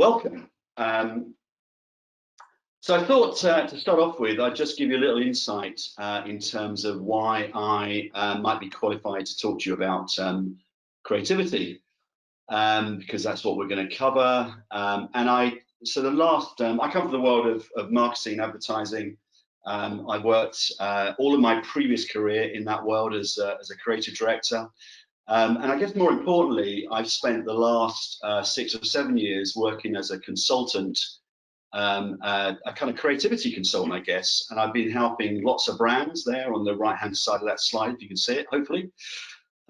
welcome. So I thought to start off with, I'd just give you a little insight in terms of why I might be qualified to talk to you about creativity, because that's what we're going to cover. I come from the world of marketing and advertising. I worked all of my previous career in that world as a creative director. And I guess more importantly, I've spent the last 6 or 7 years working as a consultant, a kind of creativity consultant, I guess. And I've been helping lots of brands there on the right-hand side of that slide, if you can see it, hopefully,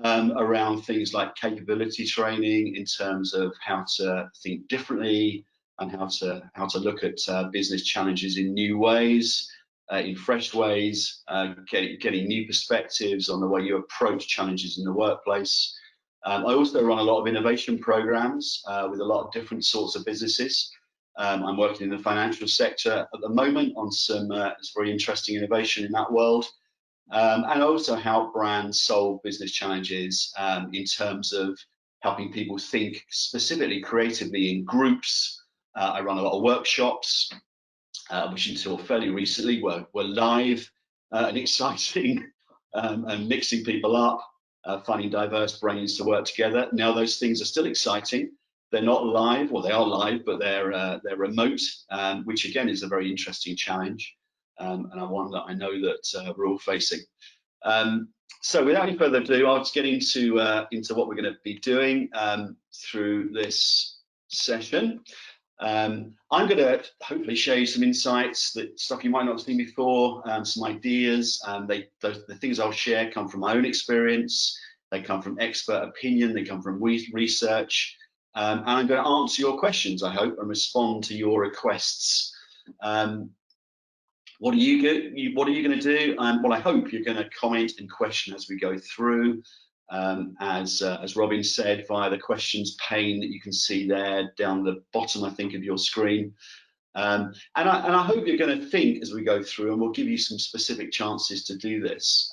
around things like capability training in terms of how to think differently and how to look at business challenges in new ways. In fresh ways, getting new perspectives on the way you approach challenges in the workplace. I also run a lot of innovation programs with a lot of different sorts of businesses. I'm working in the financial sector at the moment on some very interesting innovation in that world. And I also help brands solve business challenges in terms of helping people think specifically creatively in groups. I run a lot of workshops, which until fairly recently were live and exciting, and mixing people up, finding diverse brains to work together. Now those things are still exciting. They're not live, or they are live, but they're remote, which again is a very interesting challenge, and one that I know that we're all facing. So without any further ado, I'll just get into what we're going to be doing through this session. I'm going to hopefully share you some insights, stuff you might not have seen before, some ideas. The things I'll share come from my own experience. They come from expert opinion. They come from research. And I'm going to answer your questions, I hope, and respond to your requests. What are you going to do? Well, I hope you're going to comment and question as we go through. As Robin said, via the questions pane that you can see there down the bottom, I think, of your screen. And I hope you're going to think as we go through, and we'll give you some specific chances to do this.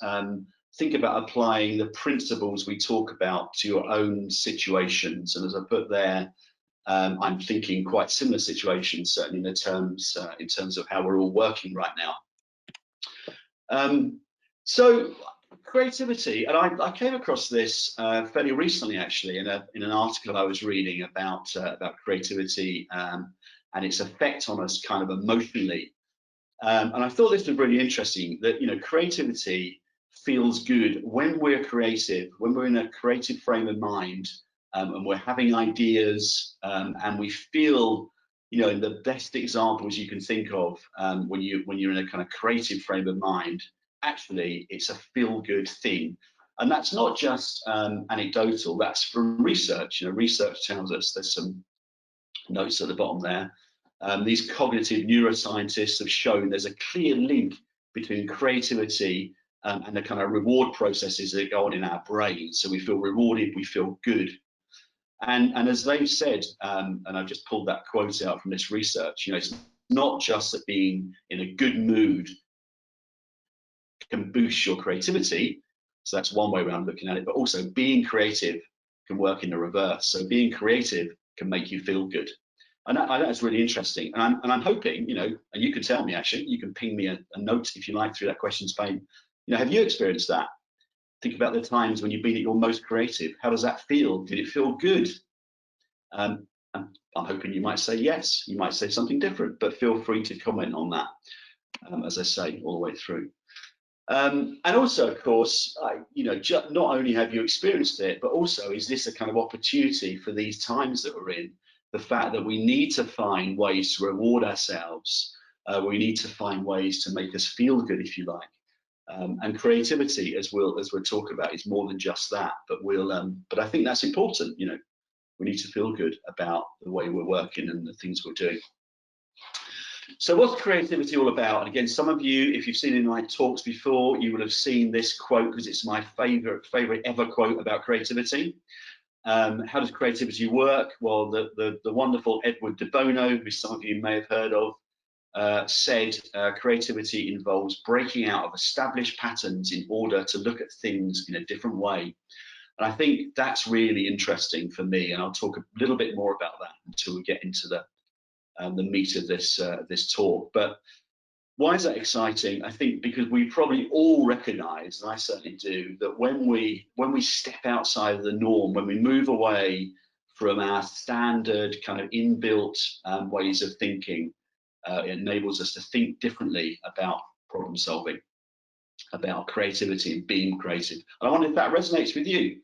Think about applying the principles we talk about to your own situations. And as I put there, I'm thinking quite similar situations, certainly in terms of how we're all working right now. So creativity, and I came across this fairly recently, actually, in an article I was reading about creativity and its effect on us, kind of emotionally. And I thought this was really interesting. That creativity feels good when we're creative, when we're in a creative frame of mind, and we're having ideas, and we feel, in the best examples you can think of, when you're in a kind of creative frame of mind. Actually, it's a feel-good thing, and that's not just anecdotal. That's from research. Research tells us, there's some notes at the bottom there. These cognitive neuroscientists have shown there's a clear link between creativity and the kind of reward processes that go on in our brain. So we feel rewarded, we feel good, and as they've said, and I've just pulled that quote out from this research. It's not just that being in a good mood can boost your creativity, so that's one way around looking at it, but also being creative can work in the reverse. So being creative can make you feel good, and that's really interesting. And I'm hoping, and you can tell me, actually, you can ping me a note if you like through that questions pane. Have you experienced that? Think about the times when you've been at your most creative. How does that feel? Did it feel good? And I'm hoping you might say yes. You might say something different, but feel free to comment on that, as I say, all the way through. And also, of course, not only have you experienced it, but also is this a kind of opportunity for these times that we're in? The fact that we need to find ways to reward ourselves, we need to find ways to make us feel good, if you like. And creativity, as we'll talk about, is more than just that. But I think that's important. We need to feel good about the way we're working and the things we're doing. So what's creativity all about? And again, some of you, if you've seen in my talks before, you will have seen this quote, because it's my favorite ever quote about creativity. How does creativity work? Well, the wonderful Edward de Bono, who some of you may have heard of, said creativity involves breaking out of established patterns in order to look at things in a different way. And I think that's really interesting for me, and I'll talk a little bit more about that until we get into the the meat of this talk. But why is that exciting? I think because we probably all recognise, and I certainly do, that when we step outside of the norm, when we move away from our standard kind of inbuilt ways of thinking, it enables us to think differently about problem solving, about creativity and being creative. And I wonder if that resonates with you.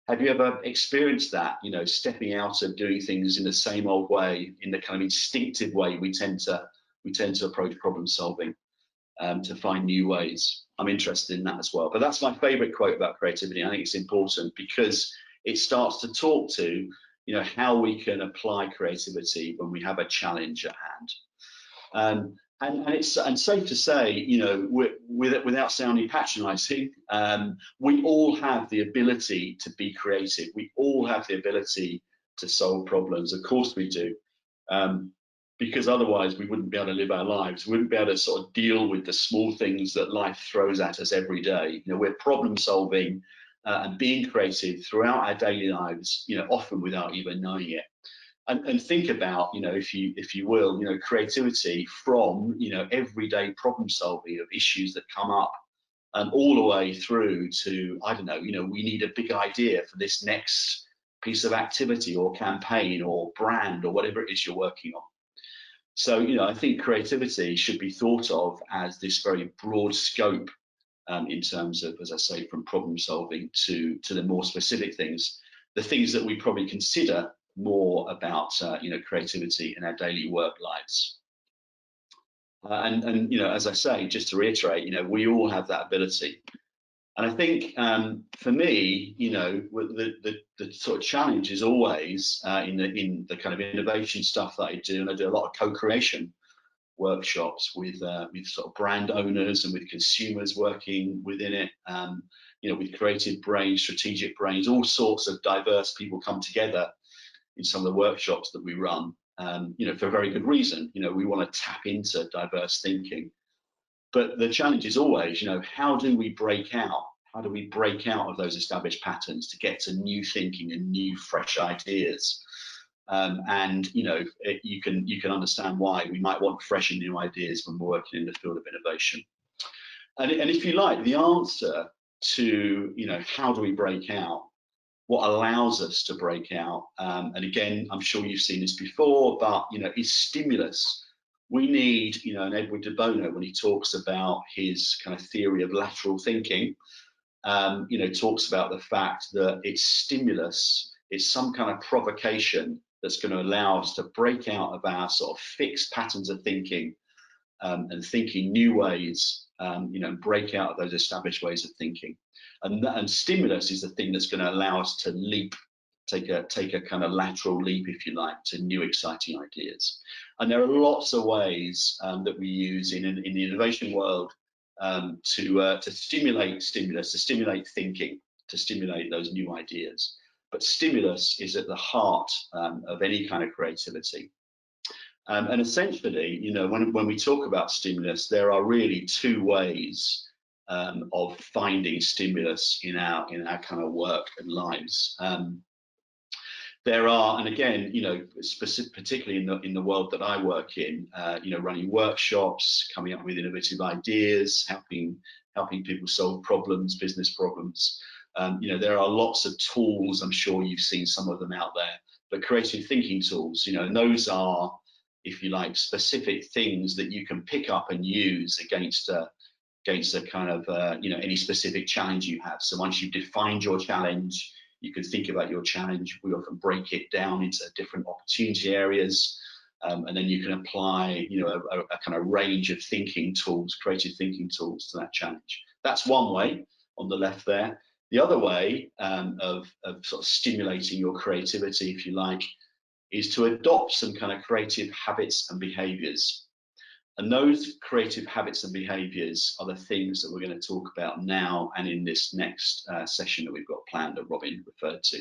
Have you ever experienced that, you know, stepping out of doing things in the same old way, in the kind of instinctive way we tend to approach problem solving, to find new ways? I'm interested in that as well. But that's my favorite quote about creativity. I think it's important because it starts to talk to, you know, how we can apply creativity when we have a challenge at hand. And it's safe to say, you know, without sounding patronising, we all have the ability to be creative. We all have the ability to solve problems. Of course we do, because otherwise we wouldn't be able to live our lives. We wouldn't be able to sort of deal with the small things that life throws at us every day. You know, we're problem solving and being creative throughout our daily lives, you know, often without even knowing it. And think about, you know, if you will, you know, creativity from, you know, everyday problem solving of issues that come up, all the way through to, I don't know, you know, we need a big idea for this next piece of activity or campaign or brand or whatever it is you're working on. So, you know, I think creativity should be thought of as this very broad scope in terms of, as I say, from problem solving to the more specific things, the things that we probably consider more about, you know, creativity in our daily work lives. And you know, as I say, just to reiterate, you know, we all have that ability. And I think for me, you know, the sort of challenge is always in the kind of innovation stuff that I do, and I do a lot of co-creation workshops with sort of brand owners and with consumers working within it. You know, with creative brains, strategic brains, all sorts of diverse people come together in some of the workshops that we run, you know, for a very good reason. You know, we want to tap into diverse thinking. But the challenge is always, you know, how do we break out? How do we break out of those established patterns to get to new thinking and new, fresh ideas? And you know, you can understand why we might want fresh and new ideas when we're working in the field of innovation. And if you like, the answer to, you know, how do we break out? What allows us to break out, and again, I'm sure you've seen this before, but you know, is stimulus. We need, you know, and Edward de Bono, when he talks about his kind of theory of lateral thinking, you know, talks about the fact that it's stimulus, it's some kind of provocation that's going to allow us to break out of our sort of fixed patterns of thinking, and thinking new ways, you know, break out of those established ways of thinking. And stimulus is the thing that's going to allow us to leap, take a kind of lateral leap, if you like, to new exciting ideas. And there are lots of ways that we use in the innovation world to stimulate stimulus, to stimulate thinking, to stimulate those new ideas. But stimulus is at the heart of any kind of creativity. And essentially, you know, when we talk about stimulus, there are really two ways of finding stimulus in our kind of work and lives. There are, and again, you know, particularly in the world that I work in, you know, running workshops, coming up with innovative ideas, helping people solve problems, business problems. You know, there are lots of tools. I'm sure you've seen some of them out there, but creative thinking tools, you know, and those are, if you like, specific things that you can pick up and use against a kind of, you know, any specific challenge you have. So once you've defined your challenge, you can think about your challenge. We often break it down into different opportunity areas, and then you can apply, you know, a kind of range of thinking tools, creative thinking tools to that challenge. That's one way on the left there. The other way of sort of stimulating your creativity, if you like, is to adopt some kind of creative habits and behaviors. And those creative habits and behaviors are the things that we're going to talk about now and in this next session that we've got planned that Robin referred to.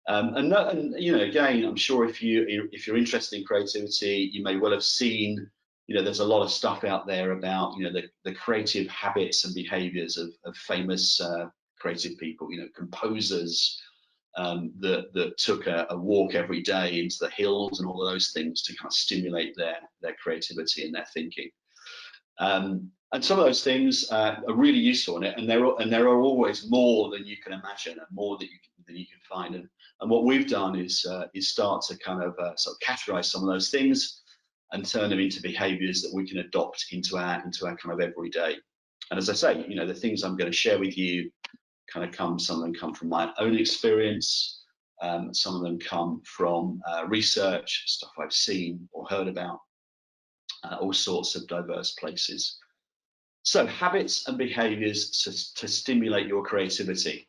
And you know, again, I'm sure if you're interested in creativity, you may well have seen, you know, there's a lot of stuff out there about, you know, the creative habits and behaviors of famous creative people, you know, composers, that took a walk every day into the hills and all of those things to kind of stimulate their creativity and their thinking. And some of those things are really useful in it, and there are always more than you can imagine, and more than you can find. And what we've done is start to kind of sort of categorize some of those things and turn them into behaviors that we can adopt into our kind of everyday. And as I say, you know, the things I'm going to share with you kind of some of them come from my own experience. Some of them come from research, stuff I've seen or heard about, all sorts of diverse places. So habits and behaviors to stimulate your creativity.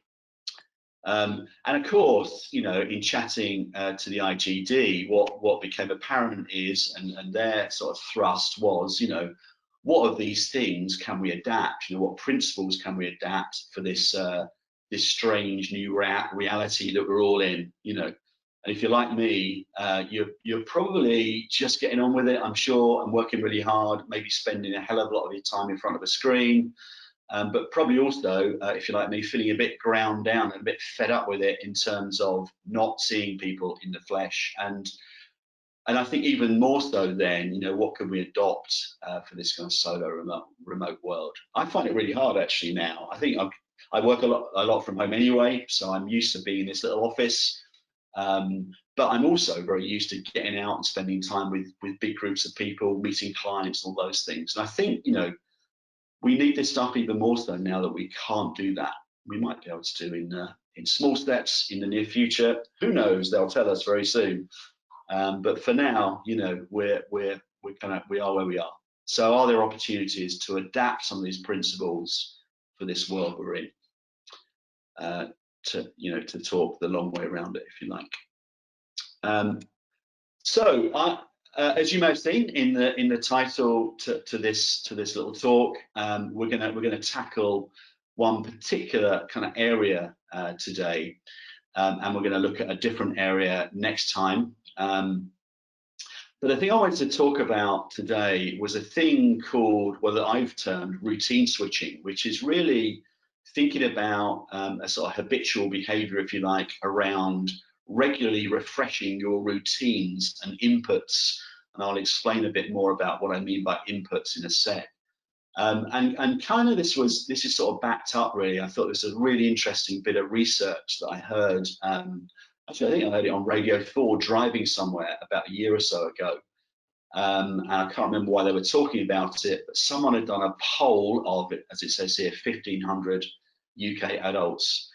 And of course, you know, in chatting to the IGD, what became apparent is, and their sort of thrust was, you know, what of these things can we adapt? You know, what principles can we adapt for this this strange new reality that we're all in? You know, and if you're like me, you're probably just getting on with it, I'm sure, and working really hard, maybe spending a hell of a lot of your time in front of a screen. But probably also, if you're like me, feeling a bit ground down and a bit fed up with it in terms of not seeing people in the flesh. And I think even more so then, you know, what can we adopt for this kind of solo remote world? I find it really hard actually now. I think I work a lot from home anyway, so I'm used to being in this little office. But I'm also very used to getting out and spending time with big groups of people, meeting clients, all those things. And I think, you know, we need this stuff even more so now that we can't do that. We might be able to do in small steps in the near future. Who knows? They'll tell us very soon. But for now, you know, we are where we are. So, are there opportunities to adapt some of these principles for this world we're in? To talk the long way around it, if you like. As you may have seen in the title to this little talk, we're gonna tackle one particular kind of area today, and we're going to look at a different area next time. But the thing I wanted to talk about today was a thing called, well, that I've termed routine switching, which is really thinking about a sort of habitual behavior, if you like, around regularly refreshing your routines and inputs. And I'll explain a bit more about what I mean by inputs in a sec. And kind of this is sort of backed up really. I thought this was a really interesting bit of research that I heard. Actually, I think I heard it on Radio 4 driving somewhere about a year or so ago. And I can't remember why they were talking about it, but someone had done a poll of it, as it says here, 1,500 UK adults.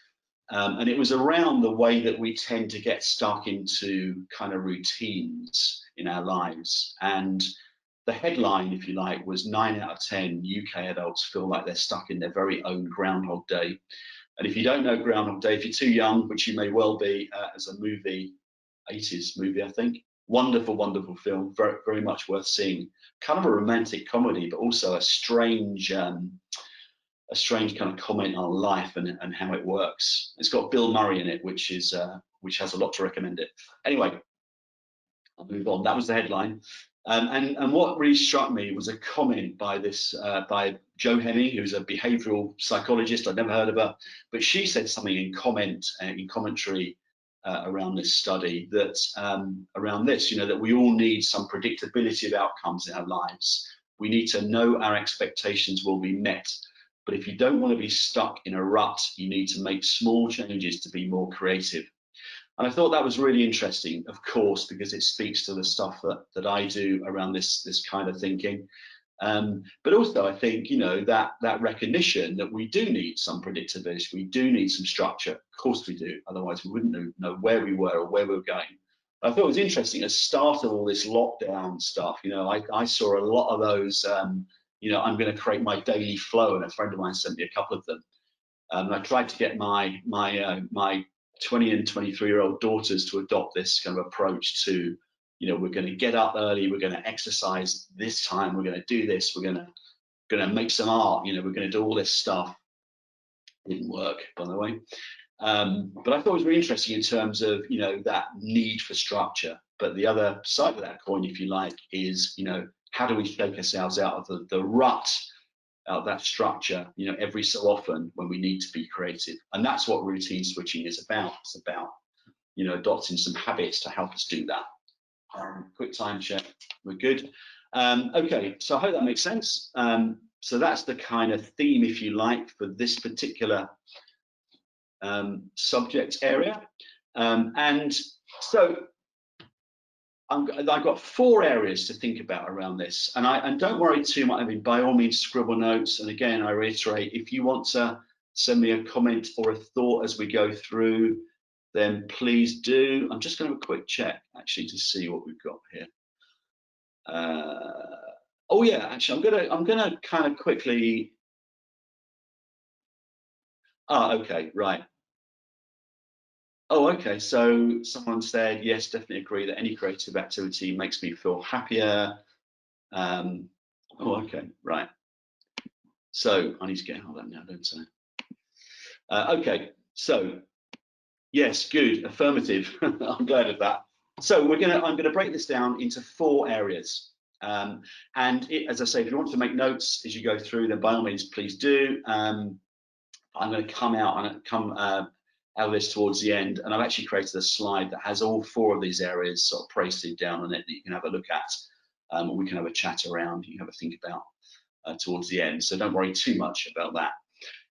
And it was around the way that we tend to get stuck into kind of routines in our lives. And the headline, if you like, was 9 out of 10 UK adults feel like they're stuck in their very own Groundhog Day. And if you don't know Groundhog Day, if you're too young, which you may well be, as a movie, 80s movie, I think. Wonderful, wonderful film, very, very much worth seeing. Kind of a romantic comedy, but also a strange kind of comment on life and how it works. It's got Bill Murray in it, which has a lot to recommend it. Anyway, I'll move on. That was the headline. And what really struck me was a comment by by Jo Hemming, who's a behavioural psychologist. I'd never heard of her, but she said something in commentary around this study that around this, you know, that we all need some predictability of outcomes in our lives. We need to know our expectations will be met. But if you don't want to be stuck in a rut, you need to make small changes to be more creative. And I thought that was really interesting, of course, because it speaks to the stuff that I do around this kind of thinking. But also, I think, you know, that recognition that we do need some predictability, we do need some structure. Of course we do, otherwise we wouldn't know where we were or where we were going. I thought it was interesting, at the start of all this lockdown stuff, you know, I saw a lot of those, you know, I'm going to create my daily flow, and a friend of mine sent me a couple of them. And I tried to get my 20 and 23-year-old daughters to adopt this kind of approach to, you know, we're going to get up early, we're going to exercise this time, we're going to do this, we're going to make some art, you know, we're going to do all this stuff. Didn't work, by the way. But I thought it was really interesting in terms of, you know, that need for structure. But the other side of that coin, if you like, is, you know, how do we shake ourselves out of the rut that structure, every so often when we need to be creative. And that's what routine switching is about. It's about, adopting some habits to help us do that. Quick time check, we're good. Okay, so I hope that makes sense. So that's the kind of theme, if you like, for this particular subject area. And so I've got 4 areas to think about around this, and don't worry too much. I mean, by all means, scribble notes. And again, I reiterate, if you want to send me a comment or a thought as we go through, then please do. I'm just going to have a quick check actually to see what we've got here. Oh yeah, actually, I'm gonna kind of quickly. Okay, right. Oh, okay. So someone said, yes, definitely agree that any creative activity makes me feel happier. Oh, okay, right. So I need to get out of that now, don't I? Okay, so yes, good, affirmative. I'm glad of that. So I'm gonna break this down into 4 areas. As I say, if you want to make notes as you go through, then by all means, please do. I'm going to come out of this towards the end, and I've actually created a slide that has all 4 of these areas sort of pasted down on it that you can have a look at. We can have a chat around, you can have a think about towards the end. So don't worry too much about that.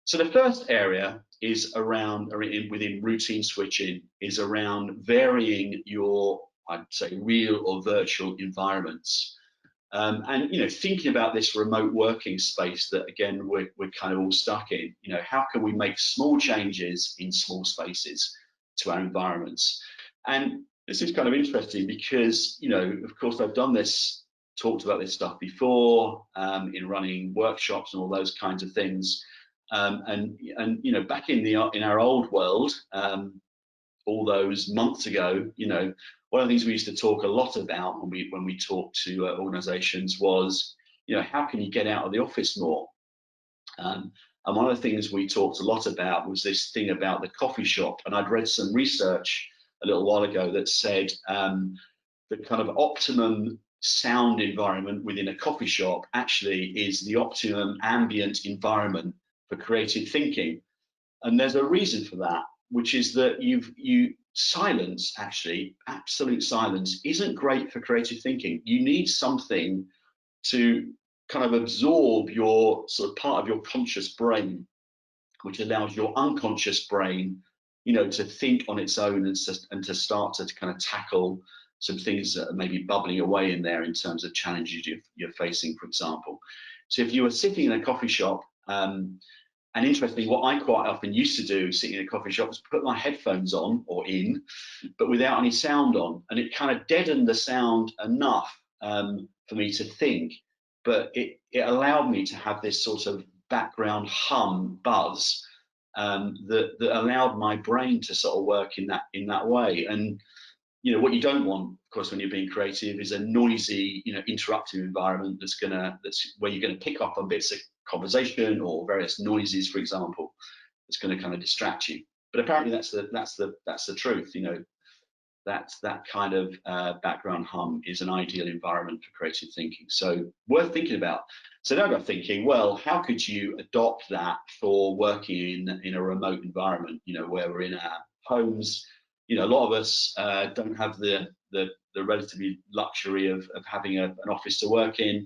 So the first area is around, within routine switching, is around varying your, I'd say, real or virtual environments. And thinking about this remote working space that again we're kind of all stuck in, how can we make small changes in small spaces to our environments? And this is kind of interesting because of course I've talked about this stuff before in running workshops and all those kinds of things. And back in our old world, all those months ago, one of the things we used to talk a lot about when we talked to organizations was, how can you get out of the office more? And one of the things we talked a lot about was this thing about the coffee shop. And I'd read some research a little while ago that said the kind of optimum sound environment within a coffee shop actually is the optimum ambient environment for creative thinking. And there's a reason for that, which is that silence, actually, absolute silence, isn't great for creative thinking. You need something to kind of absorb your sort of part of your conscious brain, which allows your unconscious brain, to think on its own and to start to kind of tackle some things that are maybe bubbling away in there in terms of challenges you're facing, for example. So if you were sitting in a coffee shop, and interestingly, what I quite often used to do sitting in a coffee shop was put my headphones on or in, but without any sound on. And it kind of deadened the sound enough for me to think, but it allowed me to have this sort of background hum, buzz, that allowed my brain to sort of work in that way. And what you don't want, of course, when you're being creative is a noisy, interruptive environment that's where you're going to pick up on bits of conversation or various noises, for example, that's going to kind of distract you. But apparently that's the truth. That kind of background hum is an ideal environment for creative thinking. So worth thinking about. So now I got thinking, well, how could you adopt that for working in a remote environment? Where we're in our homes. A lot of us don't have the relatively luxury of having an office to work in.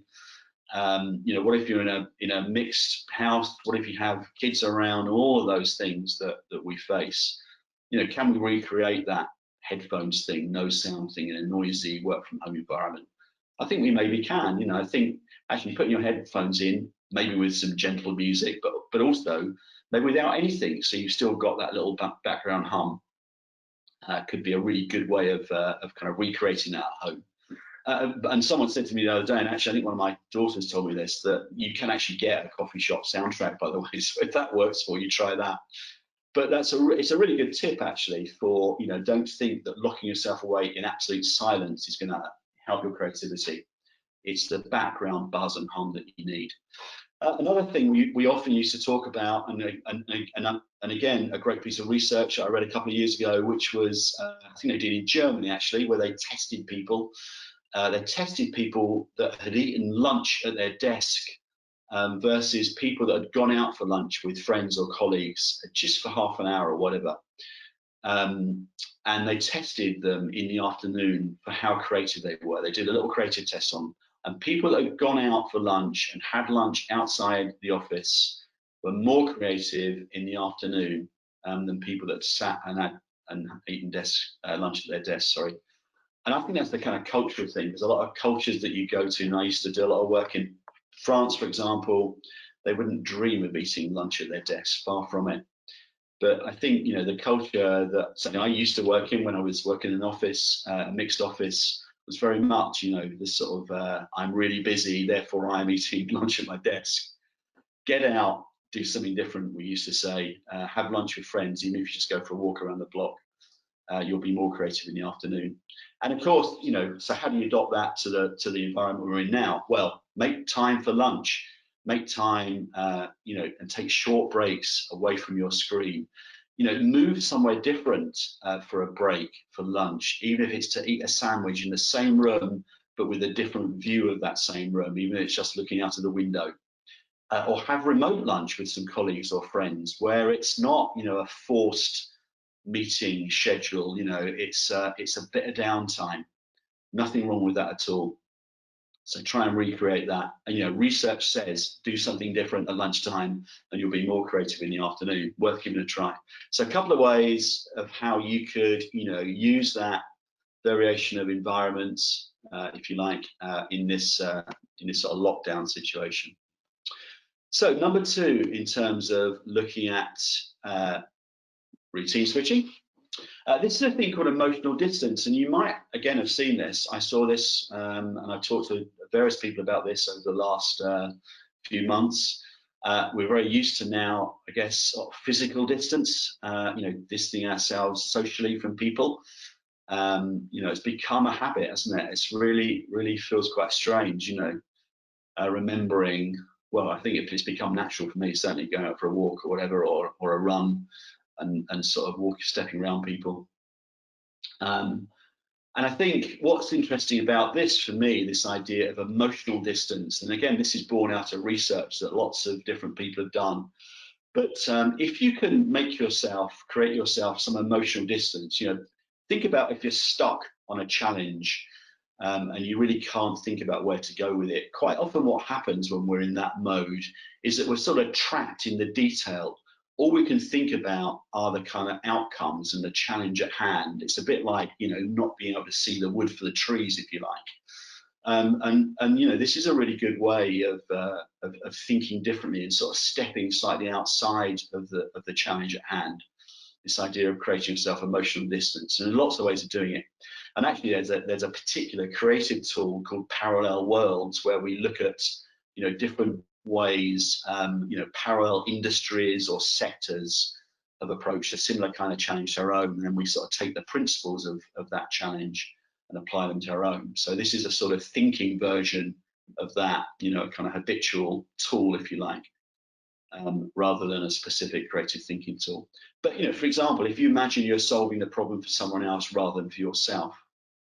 What if you're in a mixed house? What if you have kids around? All of those things that we face. Can we recreate that headphones thing, no sound thing in a noisy work from home environment? I think we maybe can. I think actually putting your headphones in, maybe with some gentle music, but also maybe without anything, so you've still got that little background hum. Could be a really good way of kind of recreating that at home. And someone said to me the other day, and actually I think one of my daughters told me this, that you can actually get a coffee shop soundtrack, by the way. So if that works for you, try that. But it's a really good tip actually for, don't think that locking yourself away in absolute silence is going to help your creativity. It's the background buzz and hum that you need. Another thing we often used to talk about, and again, a great piece of research I read a couple of years ago, which was, I think they did in Germany actually, where they tested people. They tested people that had eaten lunch at their desk versus people that had gone out for lunch with friends or colleagues just for half an hour or whatever. And they tested them in the afternoon for how creative they were. They did a little creative test on them. And people that had gone out for lunch and had lunch outside the office were more creative in the afternoon than people that sat and eaten lunch at their desk. Sorry. And I think that's the kind of cultural thing. There's a lot of cultures that you go to, and I used to do a lot of work in France, for example. They wouldn't dream of eating lunch at their desk, far from it. But I think, you know, the culture that something I used to work in when I was working in an office, a mixed office, was very much, you know, this sort of I'm really busy, therefore I'm eating lunch at my desk. Get out, do something different. We used to say, have lunch with friends, even if you just go for a walk around the block. You'll be more creative in the afternoon. And of course, you know, so how do you adopt that to the environment we're in now? Well, make time for lunch. Make time, you know, and take short breaks away from your screen. You know, move somewhere different for a break, for lunch, even if it's to eat a sandwich in the same room, but with a different view of that same room, even if it's just looking out of the window. Or have remote lunch with some colleagues or friends where it's not, you know, a forced meeting schedule. You know, it's a bit of downtime. Nothing wrong with that at all. So try and recreate that. And, you know, research says do something different at lunchtime and you'll be more creative in the afternoon. Worth giving a try. So a couple of ways of how you could, you know, use that variation of environments, if you like, in this sort of lockdown situation. So number two, in terms of looking at routine switching. This is a thing called emotional distance, and you might again have seen this. I saw this, and I've talked to various people about this over the last few months. We're very used to now, I guess, sort of physical distance. You know, distancing ourselves socially from people. You know, it's become a habit, hasn't it? It's really feels quite strange. You know, remembering. Well, I think it's become natural for me, certainly going out for a walk or whatever, or a run. And sort of stepping around people. And I think what's interesting about this for me, this idea of emotional distance, and again, this is born out of research that lots of different people have done. But if you can create yourself some emotional distance, you know, think about if you're stuck on a challenge and you really can't think about where to go with it. Quite often what happens when we're in that mode is that we're sort of trapped in the detail. All we can think about are the kind of outcomes and the challenge at hand. It's a bit like, you know, not being able to see the wood for the trees, if you like. And you know, this is a really good way of thinking differently and sort of stepping slightly outside of the challenge at hand. This idea of creating yourself emotional distance, and there's lots of ways of doing it. And actually, there's a particular creative tool called Parallel Worlds, where we look at, you know, different ways, you know, parallel industries or sectors have approached a similar kind of challenge to our own, and then we sort of take the principles of that challenge and apply them to our own. So this is a sort of thinking version of that, you know, a kind of habitual tool, if you like, rather than a specific creative thinking tool. But, you know, for example, if you imagine you're solving the problem for someone else rather than for yourself,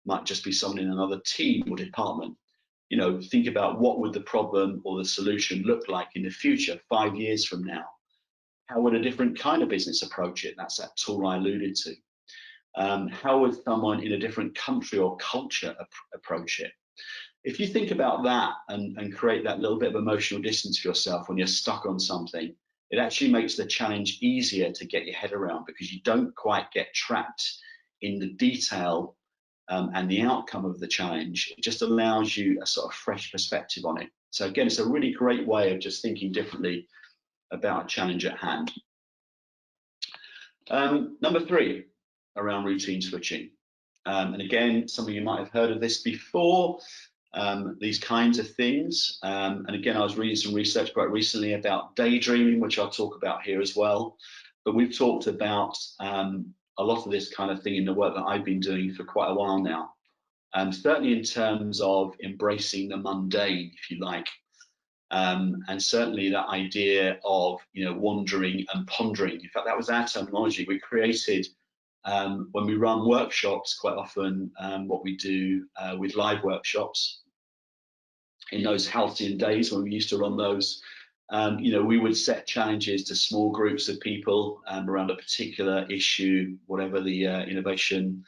might just be someone in another team or department. You know, think about what would the problem or the solution look like in the future, 5 years from now. How would a different kind of business approach it? That's that tool I alluded to. How would someone in a different country or culture approach it? If you think about that and create that little bit of emotional distance for yourself when you're stuck on something, it actually makes the challenge easier to get your head around, because you don't quite get trapped in the detail and the outcome of the challenge. It just allows you a sort of fresh perspective on it. So again, it's a really great way of just thinking differently about a challenge at hand. Number three, around routine switching. And again, some of you might have heard of this before, these kinds of things. And again, I was reading some research quite recently about daydreaming, which I'll talk about here as well. But we've talked about a lot of this kind of thing in the work that I've been doing for quite a while now. Certainly in terms of embracing the mundane, if you like. And certainly that idea of, you know, wandering and pondering. In fact, that was our terminology. We created, when we run workshops, quite often what we do with live workshops, in those halcyon days when we used to run those, you know, we would set challenges to small groups of people around a particular issue, whatever the innovation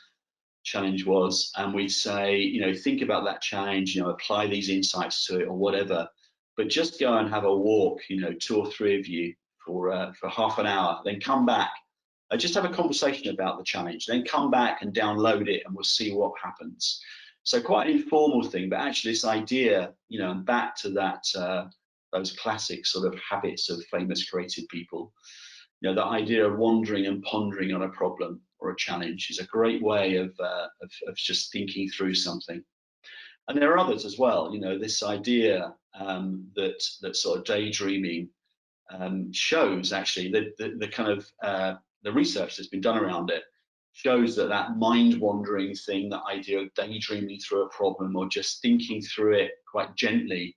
challenge was, and we'd say, you know, think about that challenge, you know, apply these insights to it or whatever, but just go and have a walk, you know, 2 or 3 of you for half an hour, then come back, just have a conversation about the challenge, then come back and download it, and we'll see what happens. So quite an informal thing, but actually this idea, you know, and back to that, those classic sort of habits of famous creative people, you know, the idea of wandering and pondering on a problem or a challenge is a great way of just thinking through something. And there are others as well. You know, this idea that sort of daydreaming shows actually the kind of the research that's been done around it shows that mind wandering thing, that idea of daydreaming through a problem or just thinking through it quite gently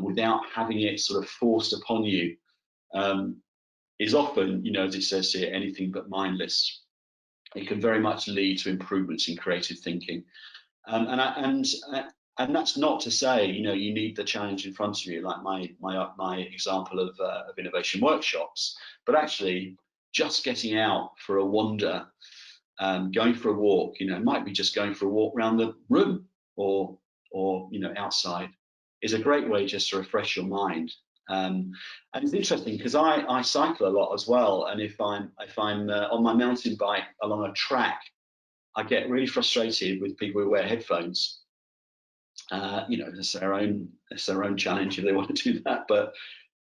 without having it sort of forced upon you, is often, you know, as it says here, anything but mindless. It can very much lead to improvements in creative thinking. And that's not to say, you know, you need the challenge in front of you, like my example of innovation workshops, but actually just getting out for a wander, going for a walk, you know, it might be just going for a walk around the room or you know, outside, is a great way just to refresh your mind. And it's interesting because I cycle a lot as well, and if I'm on my mountain bike along a track, I get really frustrated with people who wear headphones. You know, it's their own challenge if they want to do that. But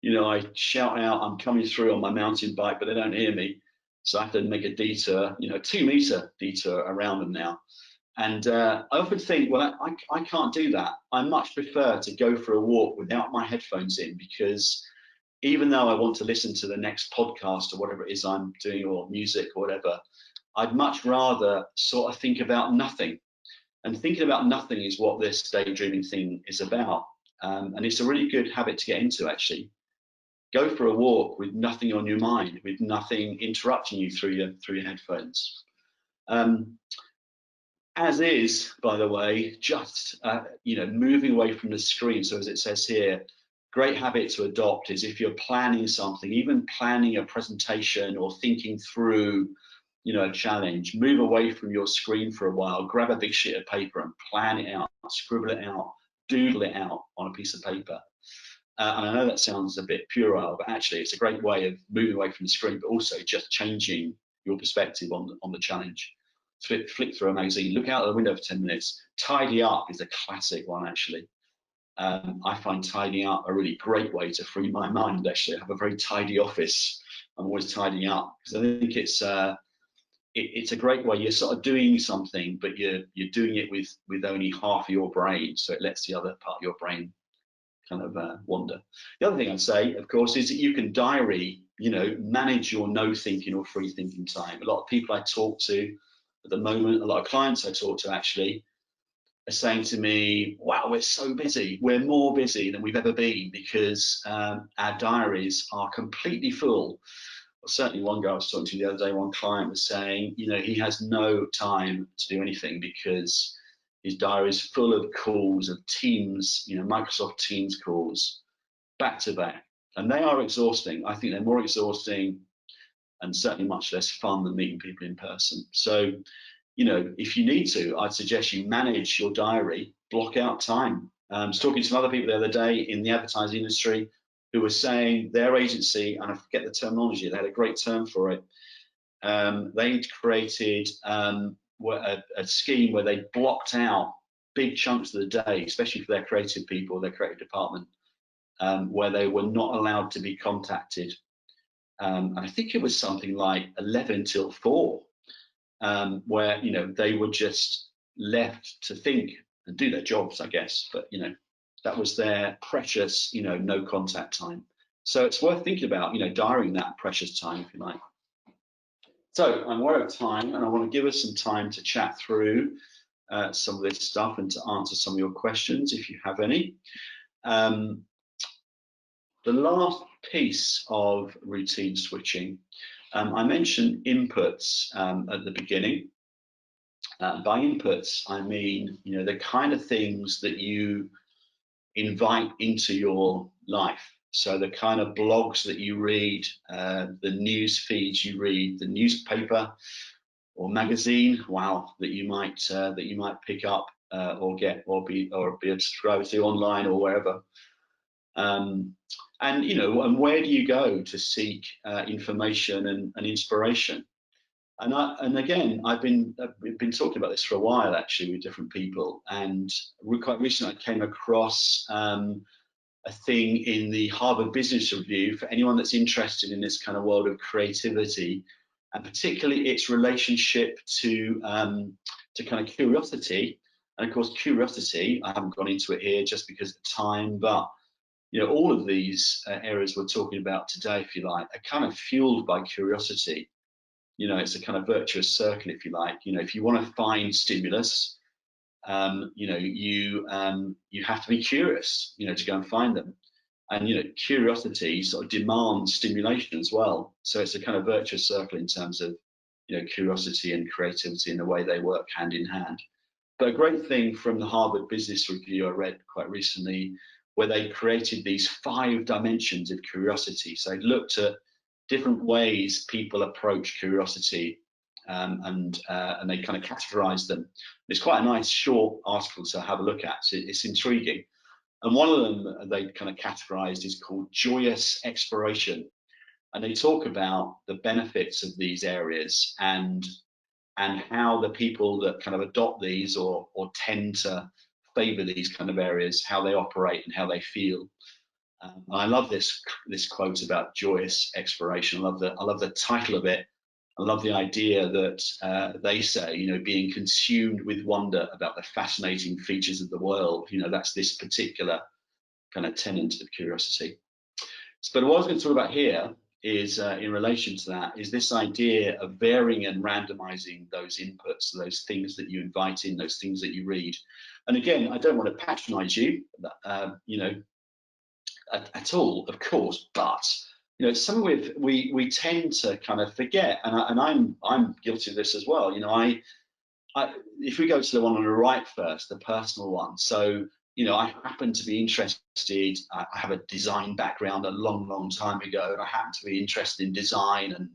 you know, I shout out, "I'm coming through on my mountain bike," but they don't hear me, so I have to make a detour, you know, a 2-meter detour around them now. And I often think, well, I can't do that. I much prefer to go for a walk without my headphones in, because even though I want to listen to the next podcast or whatever it is I'm doing, or music or whatever, I'd much rather sort of think about nothing. And thinking about nothing is what this daydreaming thing is about. And it's a really good habit to get into, actually. Go for a walk with nothing on your mind, with nothing interrupting you through your headphones. As is, by the way, just you know, moving away from the screen. So as it says here, great habit to adopt is if you're planning something, even planning a presentation or thinking through, you know, a challenge, move away from your screen for a while, grab a big sheet of paper and plan it out, scribble it out, doodle it out on a piece of paper. And I know that sounds a bit puerile, but actually it's a great way of moving away from the screen, but also just changing your perspective on the challenge. Flick through a magazine, look out the window for 10 minutes. Tidy up is a classic one, actually. I find tidying up a really great way to free my mind, actually. I have a very tidy office. I'm always tidying up because I think it's a great way. You're sort of doing something, but you're doing it with only half of your brain, so it lets the other part of your brain kind of wander. The other thing I'd say, of course, is that you can diary, you know, manage your no thinking or free thinking time. A lot of people I talk to at the moment, a lot of clients I talk to actually, are saying to me, wow, we're so busy. We're more busy than we've ever been because our diaries are completely full. Well, certainly one guy I was talking to the other day, one client was saying, you know, he has no time to do anything because his diary is full of calls, of Teams, you know, Microsoft Teams calls, back to back. And they are exhausting. I think they're more exhausting and certainly much less fun than meeting people in person. So, you know, if you need to, I'd suggest you manage your diary, block out time. I was talking to some other people the other day in the advertising industry who were saying their agency, and I forget the terminology, they had a great term for it. They'd created a scheme where they blocked out big chunks of the day, especially for their creative people, their creative department, where they were not allowed to be contacted. And I think it was something like 11 till 4, where, you know, they were just left to think and do their jobs, I guess. But, you know, that was their precious, you know, no contact time. So it's worth thinking about, you know, diarying that precious time, if you like. So I'm aware of time, and I want to give us some time to chat through some of this stuff and to answer some of your questions, if you have any. The last piece of routine switching, I mentioned inputs at the beginning. By inputs, I mean, you know, the kind of things that you invite into your life. So the kind of blogs that you read, the news feeds you read, the newspaper or magazine, wow, that you might pick up or get or be subscribed to online or wherever. And and where do you go to seek information and inspiration? And again, I've been talking about this for a while actually with different people, and quite recently I came across a thing in the Harvard Business Review for anyone that's interested in this kind of world of creativity, and particularly its relationship to kind of curiosity. And of course, curiosity, I haven't gone into it here just because of time, but all of these areas we're talking about today, if you like, are kind of fueled by curiosity. It's a kind of virtuous circle, if you like. If you want to find stimulus, you have to be curious, to go and find them. And curiosity sort of demands stimulation as well. So it's a kind of virtuous circle in terms of curiosity and creativity and the way they work hand in hand. But a great thing from the Harvard Business Review I read quite recently, where they created these 5 dimensions of curiosity. So they looked at different ways people approach curiosity, and they kind of categorized them. It's quite a nice short article to have a look at. So it's intriguing. And one of them they kind of categorized is called joyous exploration. And they talk about the benefits of these areas and how the people that kind of adopt these or tend to favor these kind of areas, how they operate and how they feel. I love this quote about joyous exploration. I love the title of it. I love the idea that they say, being consumed with wonder about the fascinating features of the world. That's this particular kind of tenet of curiosity. But what I was going to talk about here is, in relation to that, is this idea of varying and randomizing those inputs, those things that you invite in, those things that you read. And again, I don't want to patronize you, at all, of course, but some of we tend to kind of forget, and I'm guilty of this as well. If we go to the one on the right first, the personal one. So I happen to be interested. I have a design background a long time ago, and I happen to be interested in design and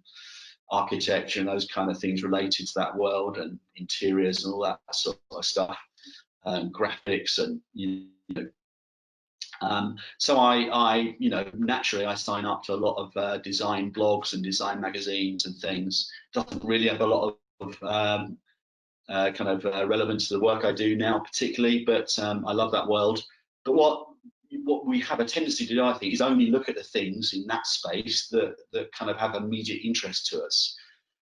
architecture and those kind of things related to that world, and interiors and all that sort of stuff, graphics and so I naturally I sign up to a lot of design blogs and design magazines and things. Doesn't really have a lot of kind of relevance to the work I do now particularly, but I love that world. But what we have a tendency to do, I think, is only look at the things in that space that kind of have immediate interest to us.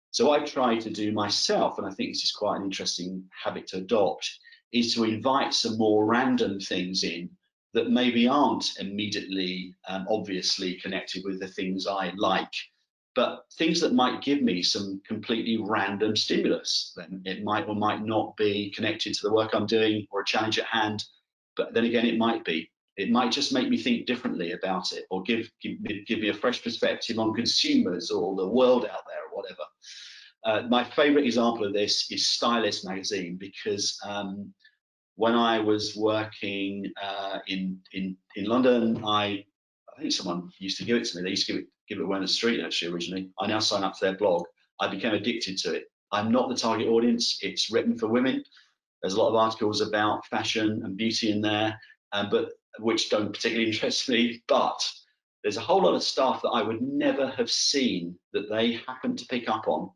So what I try to do myself, and I think this is quite an interesting habit to adopt, is to invite some more random things in that maybe aren't immediately obviously connected with the things I like, but things that might give me some completely random stimulus. Then it might or might not be connected to the work I'm doing or a challenge at hand, but then again, it might be. It might just make me think differently about it, or give me a fresh perspective on consumers or the world out there or whatever. My favorite example of this is Stylist magazine, because when I was working in London, I think someone used to give it to me. They used to give it away on the street actually originally. I now sign up to their blog. I became addicted to it. I'm not the target audience. It's written for women. There's a lot of articles about fashion and beauty in there, but which don't particularly interest me. But there's a whole lot of stuff that I would never have seen that they happen to pick up on.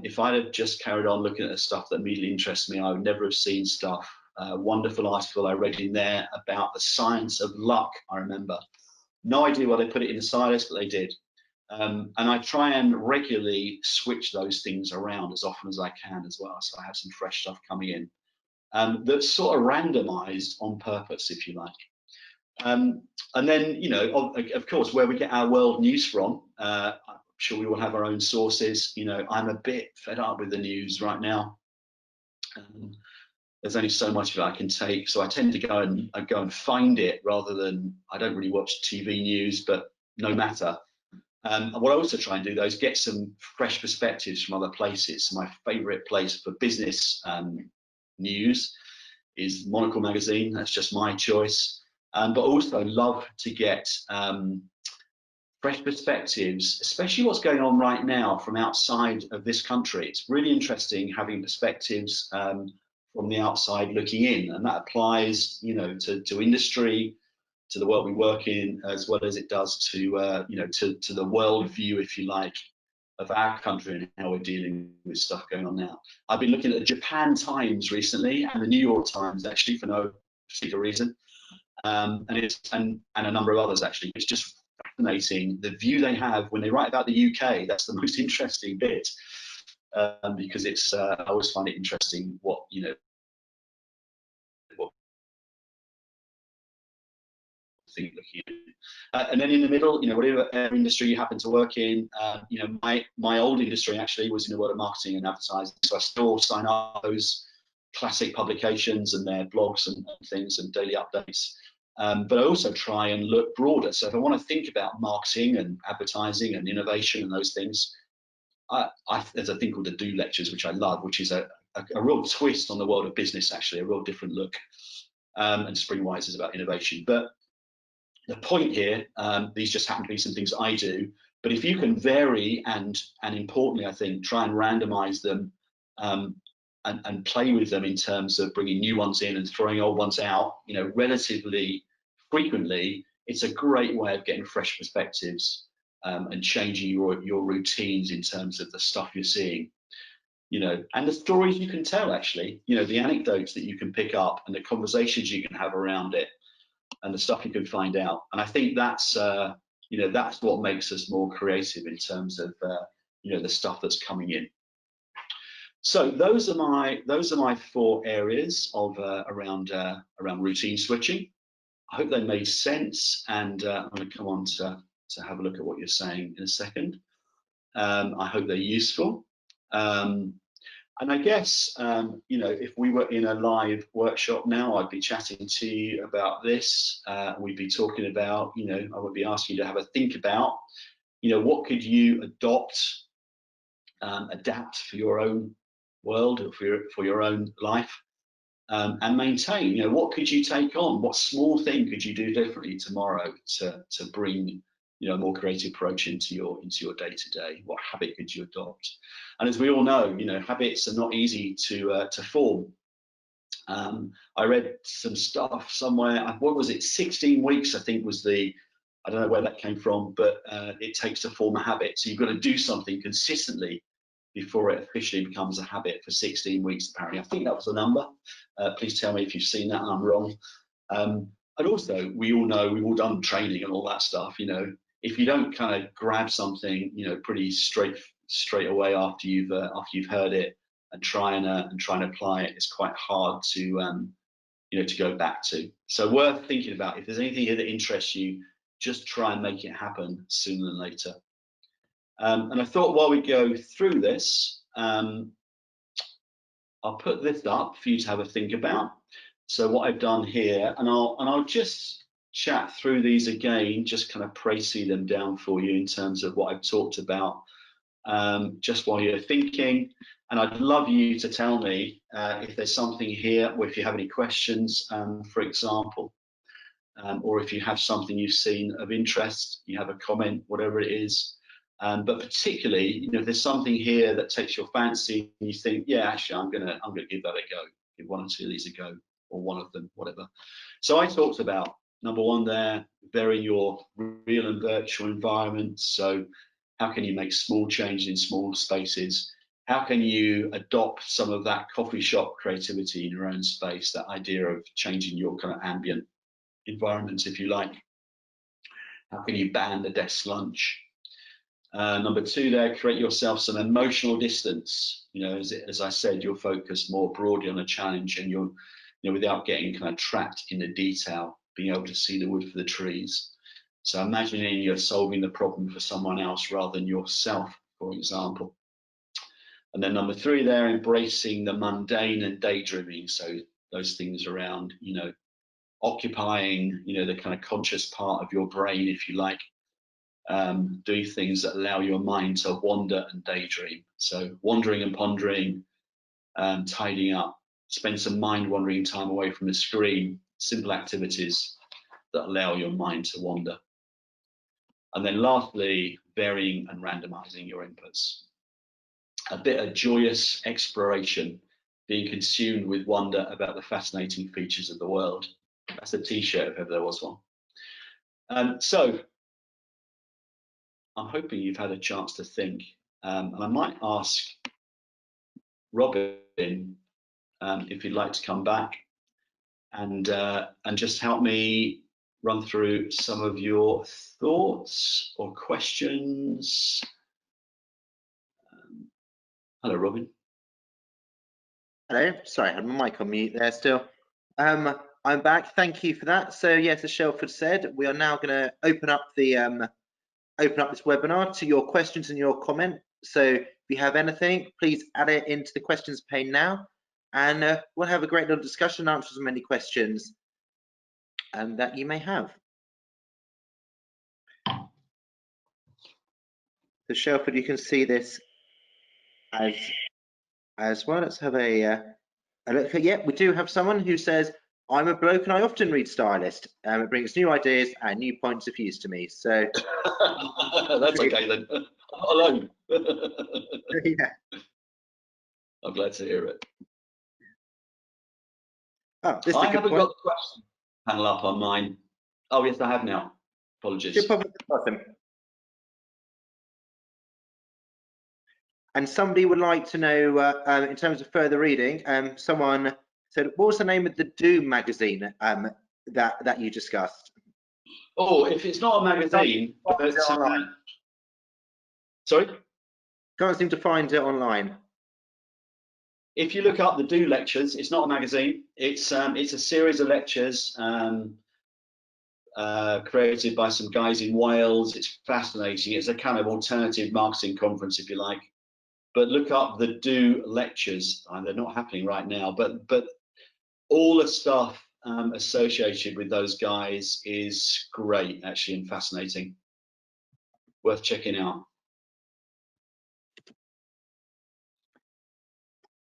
If I'd have just carried on looking at the stuff that immediately interests me, I would never have seen stuff. Wonderful article I read in there about the science of luck, I remember. No idea why they put it in the Stylist, but they did. And I try and regularly switch those things around as often as I can as well, so I have some fresh stuff coming in. That's sort of randomized on purpose, if you like. And then, of course, where we get our world news from, I'm sure we all have our own sources. I'm a bit fed up with the news right now. There's only so much of it I can take, so I tend to go and find it rather than, I don't really watch TV news, but no matter. What I also try and do though is get some fresh perspectives from other places. So my favorite place for business news is Monocle magazine. That's just my choice. but also love to get fresh perspectives, especially what's going on right now from outside of this country. It's really interesting having perspectives from the outside looking in, and that applies, to industry, to the world we work in, as well as it does to, to the world view, if you like, of our country and how we're dealing with stuff going on now. I've been looking at the Japan Times recently and the New York Times, actually, for no particular reason, and a number of others, actually. It's just fascinating the view they have when they write about the UK. That's the most interesting bit, because it's I always find it interesting what what think looking at. And then in the middle, whatever industry you happen to work in, my old industry actually was in the world of marketing and advertising, so I still sign up those classic publications and their blogs and things and daily updates. But I also try and look broader. So if I want to think about marketing and advertising and innovation and those things, there's a thing called the Do Lectures, which I love, which is a real twist on the world of business, actually, a real different look. And Springwise is about innovation. But the point here, these just happen to be some things I do, but if you can vary and importantly, I think, try and randomize them and play with them in terms of bringing new ones in and throwing old ones out, relatively frequently, it's a great way of getting fresh perspectives and changing your routines in terms of the stuff you're seeing. And the stories you can tell, actually, the anecdotes that you can pick up and the conversations you can have around it, and the stuff you can find out. And I think that's that's what makes us more creative in terms of the stuff that's coming in. So those are my 4 areas of around routine switching. I hope they made sense, and I'm going to come on to have a look at what you're saying in a second. I hope they're useful. And I guess, if we were in a live workshop now, I'd be chatting to you about this. We'd be talking about, I would be asking you to have a think about, what could you adapt for your own world or for your own life, and maintain. What could you take on? What small thing could you do differently tomorrow to bring a more creative approach into your day to day? What habit could you adopt? And as we all know, habits are not easy to form. I read some stuff somewhere. What was it? 16 weeks, I think, was the. I don't know where that came from, but it takes to form a habit. So you've got to do something consistently before it officially becomes a habit for 16 weeks, apparently. I think that was the number. Please tell me if you've seen that and I'm wrong. And also, we all know, we've all done training and all that stuff. If you don't kind of grab something, pretty straight away after you've heard it and try and apply it, it's quite hard to to go back to. So worth thinking about. If there's anything here that interests you, just try and make it happen sooner than later. And I thought while we go through this, I'll put this up for you to have a think about. So what I've done here, and I'll just chat through these again, just kind of précis them down for you in terms of what I've talked about, just while you're thinking. And I'd love you to tell me if there's something here, or if you have any questions, for example, or if you have something you've seen of interest, you have a comment, whatever it is. But particularly, if there's something here that takes your fancy and you think, yeah, actually, I'm gonna give that a go, give 1 or 2 of these a go, or one of them, whatever. So I talked about number 1 there, vary your real and virtual environments. So how can you make small changes in small spaces? How can you adopt some of that coffee shop creativity in your own space, that idea of changing your kind of ambient environment, if you like? How can you ban the desk lunch? Number 2 there, create yourself some emotional distance. As I said, you're focused more broadly on a challenge, and you're, without getting kind of trapped in the detail, being able to see the wood for the trees. So imagining you're solving the problem for someone else rather than yourself, for example. And then number 3 there, embracing the mundane and daydreaming. So those things around, occupying, the kind of conscious part of your brain, if you like. Doing things that allow your mind to wander and daydream. So wandering and pondering, tidying up, spend some mind wandering time away from the screen, simple activities. that allow your mind to wander. And then lastly, varying and randomizing your inputs. A bit of joyous exploration, being consumed with wonder about the fascinating features of the world. That's a t-shirt if ever there was one. So I'm hoping you've had a chance to think, and I might ask Robin if you'd like to come back and just help me run through some of your thoughts or questions. Hello, Robin. Hello. Sorry, I had my mic on mute there still. I'm back. Thank you for that. So yes, as Shelford said, we are now going to open up this webinar to your questions and your comment. So if you have anything, please add it into the questions pane now, and we'll have a great little discussion, answer as many questions that you may have. So Shelford, you can see this as well. Let's have a look. Yeah, we do have someone who says, I'm a bloke and I often read Stylist. It brings new ideas and new points of views to me. So that's okay then. I'm not alone. Yeah. I'm glad to hear it. Oh, this is I a good haven't point. got the question panel up on mine. Oh yes, I have now. Apologies. Should pop at the bottom. And somebody would like to know, in terms of further reading, someone said, what was the name of the Doom magazine that you discussed? Oh, if it's not a magazine, but sorry? Can't seem to find it online. If you look up the Do lectures, it's not a magazine. It's a series of lectures created by some guys in Wales. It's fascinating. It's a kind of alternative marketing conference, if you like. But look up the Do lectures. They're not happening right now, but all the stuff associated with those guys is great, actually, and fascinating. Worth checking out.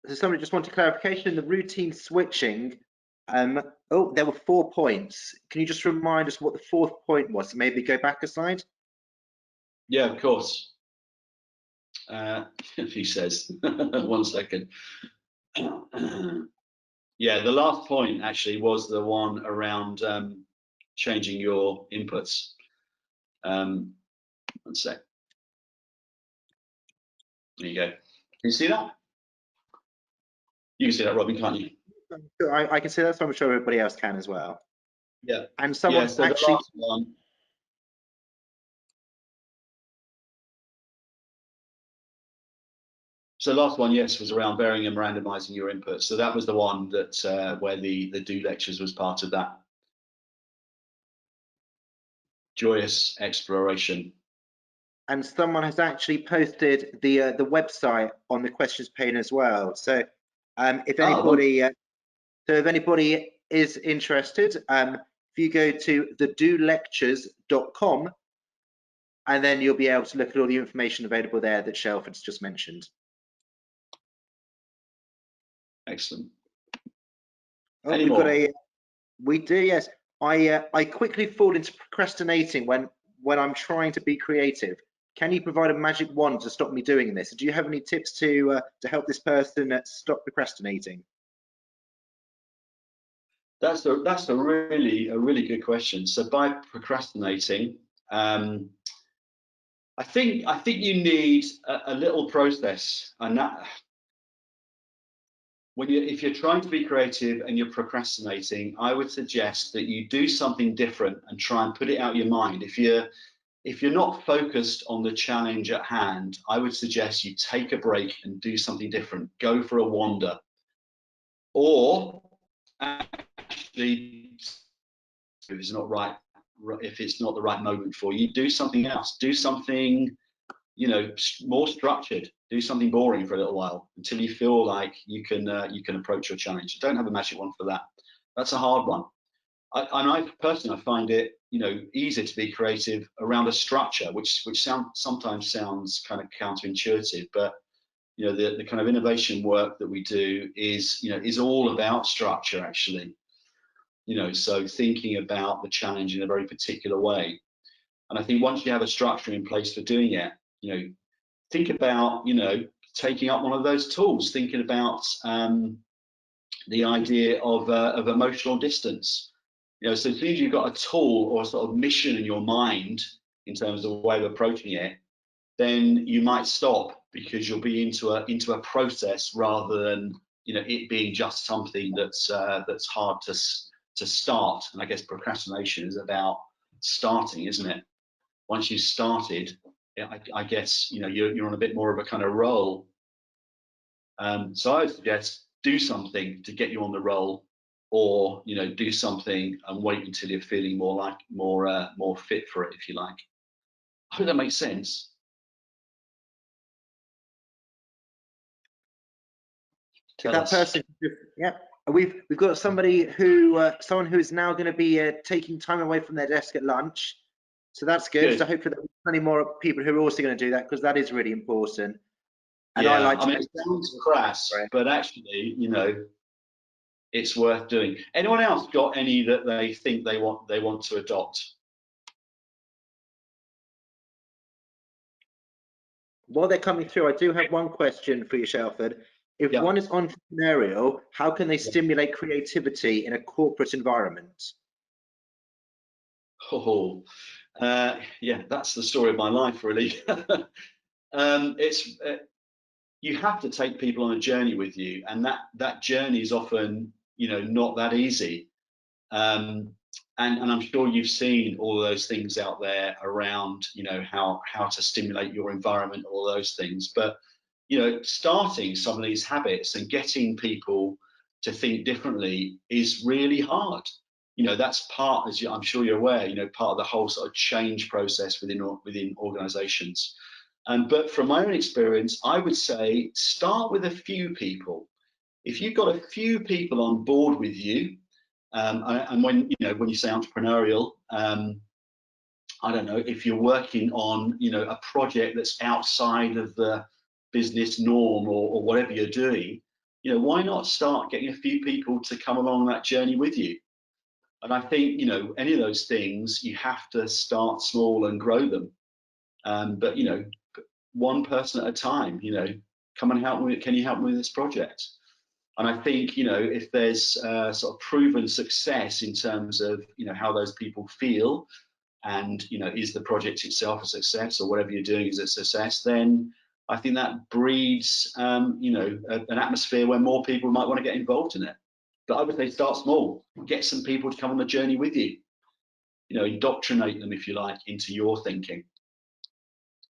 So somebody just wanted clarification. The routine switching. Oh, there were 4 points. Can you just remind us what the 4th point was? Maybe go back a slide. Yeah, of course. He says, 1 second. Yeah, the last point actually was the one around changing your inputs. 1 sec. There you go. Can you see that? You can see that, Robin, can't you? I can see that, so I'm sure everybody else can as well. Yeah. And someone so actually. The last one. So the last one, yes, was around varying and randomizing your inputs. So that was the one that where the Do lectures was part of that. Joyous exploration. And someone has actually posted the website on the questions pane as well. So if anybody is interested, if you go to thedolectures.com, and then you'll be able to look at all the information available there that Shelford's just mentioned. Excellent. Oh, we've got we do, yes. I quickly fall into procrastinating when I'm trying to be creative. Can you provide a magic wand to stop me doing this? Do you have any tips to help this person stop procrastinating? That's a really good question. So by procrastinating, I think you need a little process, and that if you're trying to be creative and you're procrastinating, I would suggest that you do something different and try and put it out of your mind. If you're not focused on the challenge at hand, I would suggest you take a break and do something different. Go for a wander, or actually, if it's not the right moment for you, do something else. Do something, more structured. Do something boring for a little while until you feel like you can approach your challenge. Don't have a magic one for that. That's a hard one. I personally find it easier to be creative around a structure, which sometimes sounds kind of counterintuitive, but the kind of innovation work that we do is all about structure, actually. so thinking about the challenge in a very particular way. And I think once you have a structure in place for doing it, think about, taking up one of those tools, thinking about the idea of emotional distance. So as soon as you've got a tool or a sort of mission in your mind in terms of the way of approaching it, then you might stop because you'll be into a process rather than it being just something that's hard to start. And I guess procrastination is about starting, isn't it? Once you've started, I guess you're on a bit more of a kind of roll. So I would suggest do something to get you on the roll, or do something and wait until you're feeling more fit for it, if you like. I hope that makes sense. That person, yeah, we've got somebody who someone who is now going to be taking time away from their desk at lunch, so that's good. So hopefully there'll be plenty more people who are also going to do that, because that is really important. And yeah, I like to it sounds crass, but actually, it's worth doing. Anyone else got any that they think they want to adopt? While they're coming through, I do have one question for you, Shelford. If one is entrepreneurial, how can they stimulate creativity in a corporate environment? Oh, yeah, that's the story of my life, really. You have to take people on a journey with you, and that journey is often, not that easy. And I'm sure you've seen all those things out there around, how to stimulate your environment, all those things. But starting some of these habits and getting people to think differently is really hard. That's part, as I'm sure you're aware, part of the whole sort of change process within organizations. But from my own experience, I would say start with a few people. If you've got a few people on board with you, and when you say entrepreneurial, I don't know, if you're working on a project that's outside of the business norm or whatever you're doing, why not start getting a few people to come along that journey with you? And I think any of those things, you have to start small and grow them. But one person at a time, come and help me. Can you help me with this project? And I think if there's sort of proven success in terms of how those people feel, and is the project itself a success, or whatever you're doing is a success, then I think that breeds an atmosphere where more people might want to get involved in it. But I would say start small, get some people to come on the journey with you, indoctrinate them, if you like, into your thinking.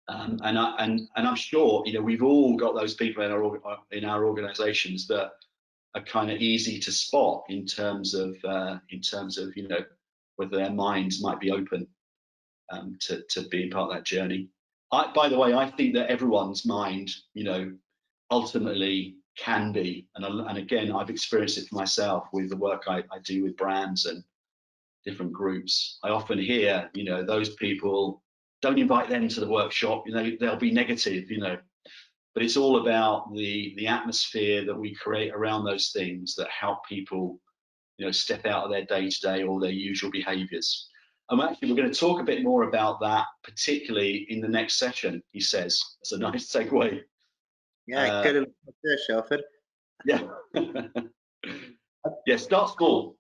And I'm sure we've all got those people in our organizations that are kind of easy to spot in terms of whether their minds might be open to being part of that journey. By the way, I think that everyone's mind, ultimately can be, and again, I've experienced it for myself with the work I do with brands and different groups. I often hear, those people, don't invite them to the workshop, they'll be negative, but it's all about the atmosphere that we create around those things that help people, step out of their day-to-day or their usual behaviors. And actually, we're going to talk a bit more about that, particularly in the next session, he says. That's a nice segue. Yeah, good there, Shelford. Yeah. Yeah, start small.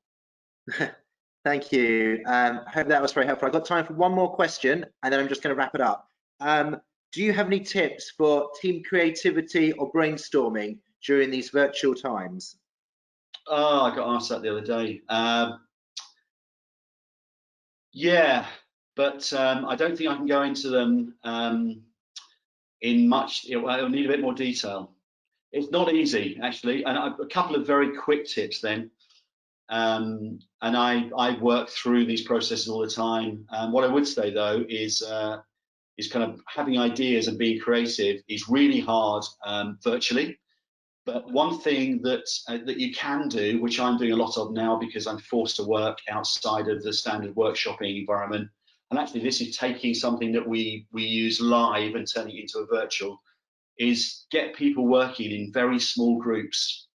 Thank you. I hope that was very helpful. I've got time for one more question, and then I'm just going to wrap it up. Do you have any tips for team creativity or brainstorming during these virtual times? Oh, I got asked that the other day. Yeah, but I don't think I can go into them in much. I'll need a bit more detail. It's not easy, actually, and a couple of very quick tips then. And I work through these processes all the time. What I would say though is kind of having ideas and being creative is really hard virtually. But one thing that you can do, which I'm doing a lot of now because I'm forced to work outside of the standard workshopping environment, and actually this is taking something that we use live and turning it into a virtual, is get people working in very small groups.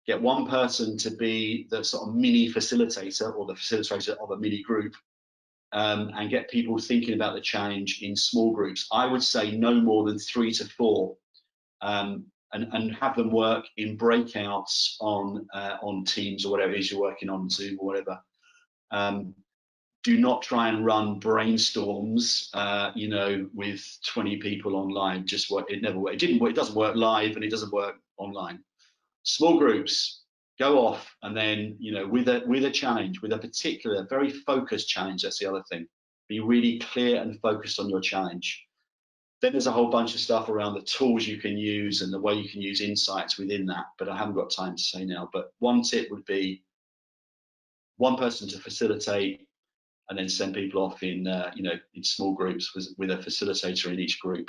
get one person to be the sort of mini facilitator or the facilitator of a mini group, and get people thinking about the challenge in small groups. I would say no more than 3 to 4, and have them work in breakouts on Teams or whatever it is you're working on, Zoom or whatever. Do not try and run brainstorms, you know, with 20 people online. It never worked. It doesn't work live, and it doesn't work online. Small groups, go off, and then, you know, with a challenge, with a particular, very focused challenge. That's the other thing. Be really clear and focused on your challenge. Then there's a whole bunch of stuff around the tools you can use and the way you can use insights within that, but I haven't got time to say now. But one tip would be one person to facilitate, and then send people off in, you know, in small groups with a facilitator in each group.